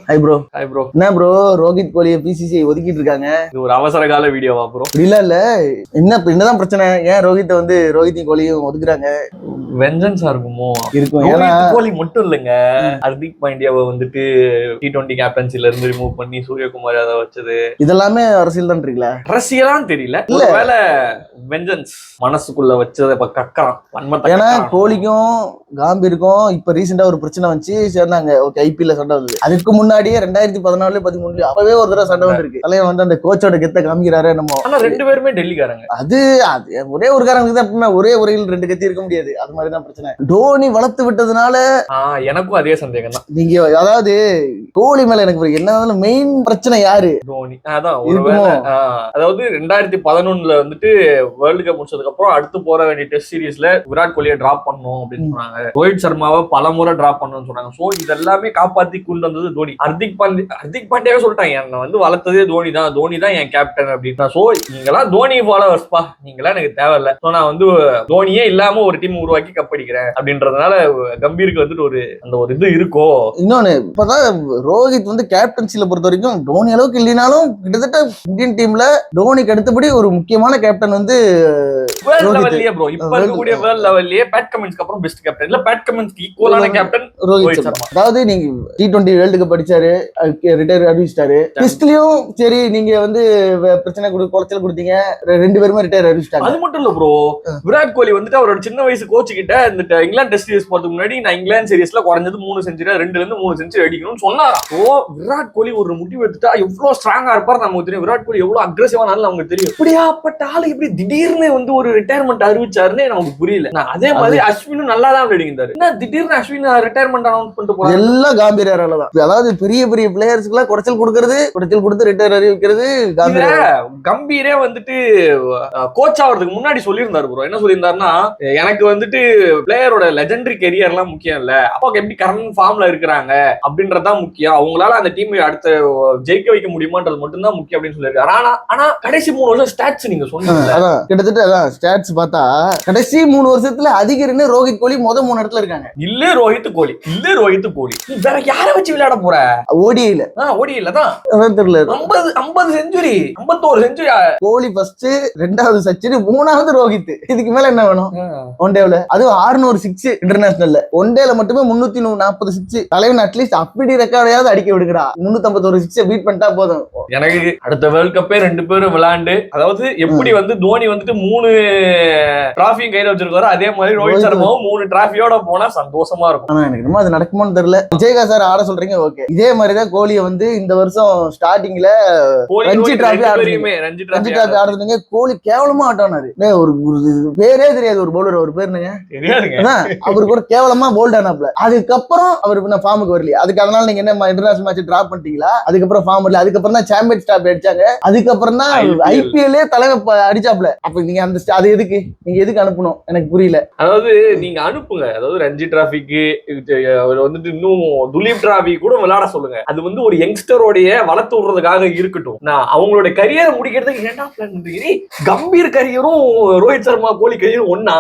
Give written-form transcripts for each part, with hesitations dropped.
Hi bro. Hi bro. என்ன bro Rohit கோலியை BCCI ஒதுக்கிட்டு இருக்காங்க? இது ஒரு அவசர கால வீடியோவா ப்ரோ? இல்ல என்னதான் பிரச்சனை? ஏன் ரோஹித்தையும் கோலியும் ஒதுக்குறாங்க? வெஞ்சன்ஸா இருக்குமோ? இருக்கும். ஏன்னா கோலி மட்டும் இல்லைங்க, ஹர்திக் பாண்டியாவை வந்துட்டு T20 கேப்டன்சில இருந்து ரிமூவ் பண்ணி சூரியகுமார் யாதவ் வச்சது இதெல்லாமே அரசியல் தான் இருக்குல்ல? அரசியலாம் தெரியல, ஒருவேளை வெஞ்சன்ஸ் மனசுக்குள்ள வச்சதை இப்ப கக்கறான். ஏன்னா கோலிக்கும் காம்பீருக்கும் இப்ப ரீசெண்டா ஒரு பிரச்சனை வச்சு சேர்ந்தாங்க. ஓகே, ஐபிஎல் சண்டை வந்து அதுக்கு முன்னாடியே 2014 13 அப்பவே ஒரு தடவை சண்டை வந்துருக்கு. தலைவன் வந்து அந்த கோச்சோட கெத்த காமிக்கிறாரு நம்ம. ஆனா ரெண்டு பேருமே டெல்லிக்காரங்க. அது ஒரே ஒரு காரணம் அப்படின்னா ஒரே உரையில் ரெண்டு கத்தி இருக்க முடியாது. அது மாதிரிதான் பிரச்சனை. தோனி வளர்த்து விட்டதுனால எனக்கும் அதே சந்தேகம் தான். நீங்க அதாவது கோலி மேல எனக்கு என்ன மெயின் பிரச்சனை யாரு? தோனி. அதான் அதாவது 2011 வந்துட்டு வேர்ல்டு கப் முடிச்சதுக்கு அப்புறம் அடுத்து போற வேண்டிய டெஸ்ட் சீரீஸ்ல விராட் கோலியை டிராப் பண்ணணும் அப்படின்னு சொன்னாங்க. ரோஹித் சர்மாவை பல முறை டிராப் பண்ணணும்னு சொன்னாங்க. சோ இதெல்லாமே காப்பாத்தி கொண்டு வந்தது தோனி. ஹர்திக் பாண்டியாவே சொல்லிட்டாங்க, என்ன வந்து வளர்த்ததே தோனி தான் என் கேப்டன் அப்படின்னா. சோ நீங்களாம் தோனி ஃபாலோவர்ஸ் பா, நீங்களாம் எனக்கு தேவையில்ல. சோ நான் வந்து தோனியே இல்லாம ஒரு டீம் உருவாக்கி கப்படிக்கிறேன் அப்படின்றதுனால கம்பீருக்கு வந்துட்டு ஒரு இது இருக்கோ. இன்னொன்னு இப்பதான் ரோஹித் வந்து கேப்டன்சில பொறுத்த வரைக்கும் தோனி அளவுக்கு இல்லைனாலும் கிட்டத்தட்ட இந்தியன் டீம்ல தோனிக்கு அடுத்தபடி ஒரு முக்கியமான கேப்டன் வந்து அதாவது நீங்க T20 வேர்ல்டு கப் அடிச்சாரு, ரிட்டையர் அறிவிச்சிட்டாரு. டெஸ்ட்லயும் சரி நீங்க வந்து பிரச்சனை குறைச்சல் கொடுத்தீங்க, ரெண்டு பேருமே ரிட்டையர் அறிவிச்சிட்டாங்க. அது மட்டும் இல்ல ப்ரோ, விராட் கோலி வந்துட்டு அவரோட சின்ன வயசு கோச் கிட்ட இந்த இங்கிலாந்து டெஸ்ட் சீரிஸ் போறதுக்கு முன்னாடி நான் இங்கிலாந்து சீரிஸ்ல குறைஞ்சது 3 செஞ்சுரி 2ல இருந்து 3 செஞ்சுரி அடிக்கணும்னு சொன்னாரா. விராட் கோலி ஒரு முடிவு எடுத்துட்டா எவ்வளவு ஸ்ட்ராங்கா இருப்பாரு நமக்கு தெரியும். விராட் கோலி எவ்வளவு அக்ரெசிவானாலும் நமக்கு தெரியும். இப்படியாப்பட்ட ஆளு இப்படி திடீர்னு வந்து ஒரு ரிட்டையர்மெண்ட் அறிவிச்சாருன்னு நமக்கு புரியல. அதே மாதிரி அஸ்வினும் நல்லா தான் விளையாடிருந்தாரு. திடீர்னு அஸ்வின் ரிட்டையர்மெண்ட் அனௌன்ஸ் பண்ணிட்டு போறாரு. எல்லாம் காம்பீரால தான். அதாவது பெரிய பெரிய பிளேயர்ஸ்க்கு எல்லாம் குறைச்சல் கொடுத்து ரிட்டையர் அறிவிக்கிறது கம்பீரே வந்துட்டு கோச் ஆகிறதுக்கு முன்னாடி சொல்லியிருந்தாரு ப்ரோ. என்ன சொல்லியிருந்தாருன்னா, எனக்கு வந்துட்டு பிளேயரோட லெஜெண்டரி கெரியர் எல்லாம் முக்கியம் இல்ல, அப்போ எப்படி கரண்ட் ஃபார்ம்ல இருக்கிறாங்க அப்படின்றதுதான் முக்கியம், அவங்களால அந்த டீம் அடுத்த ஜெயிக்க வைக்க முடியுமான்றது மட்டும் தான் முக்கியம் அப்படின்னு சொல்லியிருக்காரு. ஆனா கடைசி 3 வருஷம் ஸ்டாட்ஸ் நீங்க சொன்னீங்க, கிட்டத்தட்ட ஸ்டாட்ஸ் பார்த்தா கடைசி 3 வருஷத்துல அதிகரின்னு ரோஹித் கோலி 3 இடத்துல இருக்காங்க. இல்ல ரோஹித் கோலி வேற யாரை வச்சு விளையாட போற? ஓடியில தான் தெரியல. 50 செஞ்சுரி 51 செஞ்சுரி கோலி ஃபர்ஸ்ட், 2வது சச்சின், 3வது ரோஹித். இதுக்கு மேல என்ன வேணும்? ஒன் டேல அதுவும் 600 சிக்ஸ் இன்டர்நேஷனல்ல. ஒன் டேல மட்டுமே 340 சிக்ஸ். தலைவன் அட்லீஸ்ட் அப்படி ரெக்கார்டையாவது அடிக்க விடுங்கடா. 351 சிக்ஸ் பீட் பண்ணிட்டா போதும். எனக்கு அடுத்த வேர்ல்ட் கப்பே 2 பேரும் விளையாண்டு, அதாவது எப்படி வந்து தோனி வந்துட்டு 3 டிராஃபியும் கையில வச்சிருக்காரு, அதே மாதிரி ரோஹித் சர்மாவும் 3 டிராஃபியோட போனா சந்தோஷமா இருக்கும். ஆனா எனக்கு ரொம்ப அது நடக்குமான்னு தெரியல. விஜயகாந்த் சார் ஆட சொல்றீங்க, ஓகே. இதே மாதிரிதான் கோலியை வந்து இந்த வருஷம் ஸ்டார்டிங்ல ரஞ்சி டிராஃபி ஆடுறதுங்க. கோலி கேவலமா ஆட்டானாரு. ஒரு பேரே தெரியாது ஒரு பவுலர். ஒரு பேர் அவரு கூட கேவலமா போல்ட் ஆனாப்ல. அதுக்கப்புறம் அவரு ஃபார்முக்கு வரலையா? அதனால நீங்க என்ன இன்டர்நேஷனல் மேட்ச் டிராப் பண்ணிட்டீங்களா? அதுக்கப்புறம் ஃபார்ம் வரல. அதுக்கப்புறம் தான் சாம்பியன்ஸ் டிராஃபி அடிச்சாங்க. அதுக்கப்புறம் தான் ஐபிஎல்லே தலைவர் அடிச்சாப்ல. அப்ப நீங்க அந்த அது எதுக்கு நீங்க எதுக்கு அனுப்பணும் எனக்கு புரியல. அதாவது நீங்க அனுப்புங்க, அதாவது ரஞ்சி டிராஃபிக்கு அவர் வந்துட்டு இன்னும் துலீப் டிராஃபி கூட விளையாட சொல்லுங்க. அது வந்து ஒரு யங்ஸ்டரோடைய வளர்த்து விடுறதுக்காக இருக்கட்டும். நான் அவங்களோட கரியரை முடிக்கிறதுக்கு என்ன பிளான் பண்றீங்க? கம்பீர் கரியரும் ரோஹித் சர்மா கோலி கரியரும் ஒன்னா?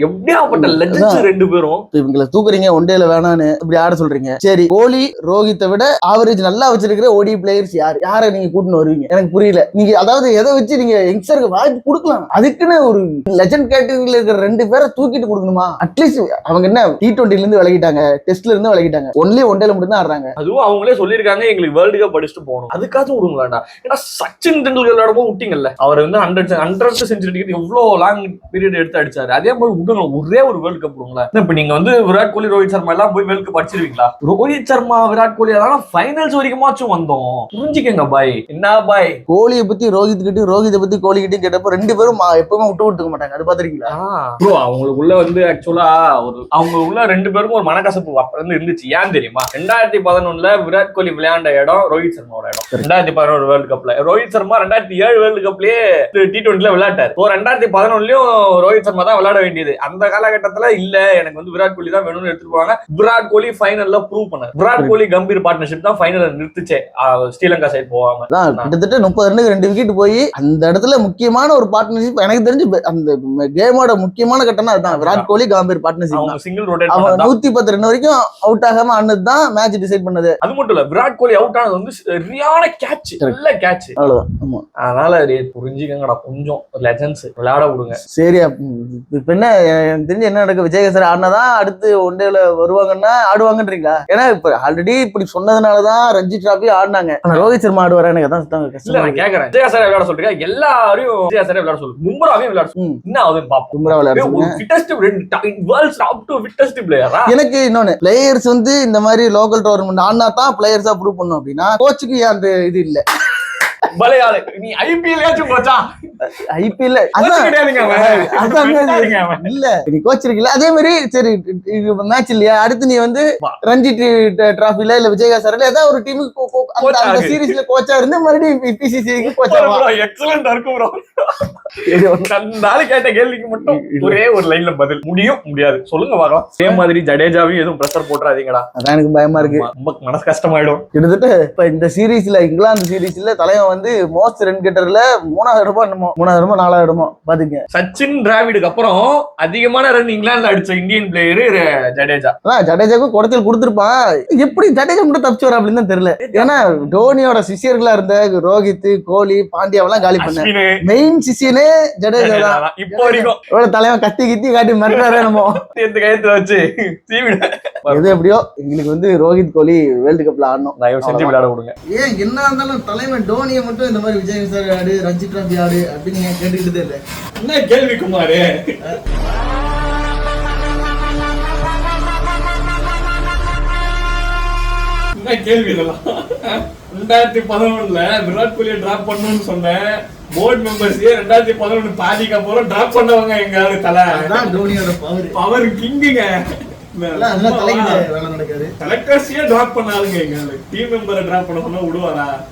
எப்படியாப்பட்ட லெஜெண்ட்ஸ் 2 பேரும். இவங்களை தூக்குறீங்க, ஒன் டேல வேணான்னு இப்படி ஆட சொல்றீங்க. சரி, கோலி ரோஹித்தை விட ஆவரேஜ் நல்லா வச்சிருக்கிற ஓடி பிளேயர்ஸ் யாரை நீங்க கூட்டின்னு வருவீங்க? எனக்கு புரியல. நீங்க அதாவது எதை வச்சு நீங்க யங்ஸ்டருக்கு வாய்ப்பு கொடுக்கலாம்? அதுக்குன்னு ஒரு லெஜெண்ட் கேட்டகரியில இருக்கிற 2 பேரை தூக்கிட்டு கொடுக்கணுமா? அட்லீஸ்ட் அவங்க என்ன T20 இருந்து விலகிட்டாங்க, டெஸ்ட்ல இருந்து விலகிட்டாங்க, ஒன்லி ஒன் டேல மட்டும் தான் ஆடுறாங்க. அதுவும் அவங்களே சொல்லியிருக்காங்க எங்களுக்கு வேர்ல்டு கப் அடிச்சுட்டு போகணும். அதுக்காச்சும் விடுங்களாடா. ஏன்னா சச்சின் டெண்டுல்கர் விளையாடும்போது விட்டீங்கல்ல, அவர் வந்து 100 செஞ்சுரி எவ்வளவு லாங் பீரியட் எடுத்து அடிச்சாரு. அதே மாதிரி விடுங்க, ஒரே ஒரு வேர்ல்டு கப் விடுங்களேன். இப்ப நீங்க வந்து விராட் கோலி ரோஹித் சர்மா எல்லாம் போய் வேர்ல்டு கப் அடிச்சிருவீங்களா? ரோஹித் சர்மா விராட் கோலி அதெல்லாம் ஃபைனல்ஸ் வரைக்குமாச்சும் வந்தோம். புரிஞ்சுக்கங்க பாய். என்ன பாய், கோலியை பத்தி ரோஹித் கிட்ட, ரோஹித்தை பத்தி கோலி கிட்ட கேட்டப்ப 2 பேரும் எப்பவுமே விட்டுக்க மாட்டாங்க. அது பாத்துருக்கீங்களா ப்ரோ? அவங்களுக்குள்ள வந்து ஆக்சுவலா அவங்க உள்ள 2 பேருக்கும் ஒரு மனக்கசப்பு அப்ப இருந்து இருந்துச்சு. ஏன் தெரியுமா? 2011 விராட் கோலி விளையாண்ட இடம் ரோஹித் சர்மாவோட இடம். 2011 வேர்ல்டு கப்ல ரோஹித் சர்மா 2007 வேர்ல்டு கப்லயே T20 விளையாட்டாரு. 2011லயும் ரோஹித் சர்மா தான் விளையாட வேண்டியது. அந்த காலகட்டத்துல இல்ல எனக்கு வந்து விராட் கோலி தான் வேணும்னு எடுத்துட்டு போவாங்க. விராட் கோலி ஃபைனல்ல ப்ரூவ் பண்ணாரு. விராட் கோலி கம்பீர் பார்ட்னர்ஷிப் தான் ஃபைனல்ல நிறுத்துச்சே, ஸ்ரீலங்கா சைடு போவாம. கிட்டத்தட்ட 30 ரன்னுக்கு 2 விக்கெட் போய் அந்த இடத்துல முக்கியமான ஒரு பார்ட்னர்ஷிப் எனக்கு தெரிஞ்சு அந்த இந்த கேமோட முக்கியமான கட்டம்னா அதுதான். Virat Kohli Gambhir partnership single rotate அவன் 110 ரன் வரைக்கும் அவுட் ஆகாம ஆனது தான் மேட்ச் டிசைட் பண்ணது. அது மட்டும் இல்ல, விராட் கோலி அவுட் ஆனது வந்து சரியான கேட்ச், நல்ல கேட்ச். அவ்வளவுதான். ஆமா, அதனால புரிஞ்சுக்கங்கடா, கொஞ்சம் லெஜண்ட்ஸ் விளையாட விடுங்க. சரி, இப்ப என்ன எனக்கு தெரிஞ்சு என்ன நடக்கும், விஜயகாசர் ஆடினாதான் அடுத்து ஒன் டேல வருவாங்கன்னா ஆடுவாங்கன்றீங்களா? ஏன்னா இப்ப ஆல்ரெடி இப்படி சொன்னதுனாலதான் ரஞ்சி டிராபி ஆடினாங்க. ஆனா ரோஹித் சர்மா ஆடுவாரு, எனக்கு அதான் கஷ்டம். நான் கேக்குறேன், விஜயகாசரை விளையாட சொல்றீங்க, எல்லாரையும் விஜயகாசரை விளையாட சொல்லு, பும்ராவையும் விளையாட சொல்லு. என்ன ஆகுதுன்னு பாப்போம். பும்ரா விளையாட எனக்கு இன்னொன்னு, பிளேயர்ஸ் வந்து இந்த மாதிரி லோக்கல் டோர்னமெண்ட் ஆனா தான் பிளேயர்ஸா ப்ரூவ் பண்ணும் அப்படின்னா கோச்சுக்கு அந்த இது இல்ல. நீ ஐபிஎல் கோச்சா? ஐபிஎல் இல்ல, நீ கோச் இருக்குல்ல, அதே மாதிரி சரி மேட்ச் இல்லையா, அடுத்து நீ வந்து ரஞ்சி டிராபில இல்ல விஜயகாசர்ல ஏதாவது ஒரு டீமுக்கு அந்த சீரீஸ்ல கோச்சா இருந்து மறுபடியும் பிசிசிக்கு கோச்சா. எக்ஸலென்ட் இருக்கு ப்ரோ. நாளை கேட்ட கேள்விக்கு மட்டும் ஒரே ஒரு லைன்ல பதில், முடியும் முடியாது சொல்லுங்க பார்க்கலாம். அதே மாதிரி ஜடேஜாவையும் எதுவும் பிரஷர் போட்டுறாதீங்கடா, அதான் எனக்கு பயமா இருக்கு. ரொம்ப மனசு கஷ்டமாயிடும். கிட்டத்தட்ட இப்ப இந்த சீரீஸ்ல இங்கிலாந்து சீரீஸ்ல தலைவன் வந்து மோஸ்ட் ரன் கெட்டர்ல 3வது இடமோ 4வது இடமோ பாத்தீங்க. சச்சின் டிராவிடுக்கு அப்புறம் அதிகமான ரன் இங்கிலாந்துல அடிச்ச இந்தியன் பிளேயர் ஜடேஜா. ஜடேஜாவுக்கு குடத்தில் கொடுத்திருப்பான், எப்படி ஜடேஜா மட்டும் தப்பிச்சு வர அப்படின்னு தான் தெரியல. ஏன்னா டோனியோட சிஷியர்களா இருந்த ரோஹித், கோலி, பாண்டியாவெல்லாம் காலி பண்ண மெயின் சிஷியனே ஜடேஜா தான். இப்போ வரைக்கும் தலைவன் கத்தி காட்டி மறுக்கிறாரு நம்ம கையத்துல வச்சு. எது எப்படியோ எங்களுக்கு வந்து ரோஹித் கோலி வேர்ல்டு கப்ல ஆடணும், தயவு செஞ்சு விளையாட விடுங்க. ஏன் என்ன இருந்தாலும் தலைவன் டோனியை மட்டும் இந்த மாதிரி விஜய் சார் ஆடு, ரஞ்சி டிராபி ஆடு அப்படின்னு கேட்டுக்கிட்டதே இல்லை. என்ன கேள்வி குமாரு? என்ன கேள்வி இதெல்லாம்? 2011 விராட் கோலியை டிராப் பண்ணணும்னு சொன்னேன். போர்டு மெம்பர்ஸ் 2011 பாதிக்கு அப்புறம் டிராப் பண்ணவங்க எங்க ஆளு தலை. டோனியோட பவர் கிங்குங்க. வேலை நடக்காது. செலக்டர்ஸையே டிராப் பண்ணாலுங்க எங்க ஆளு. டீம் மெம்பரை டிராப் பண்ண சொன்னா விடுவாரா?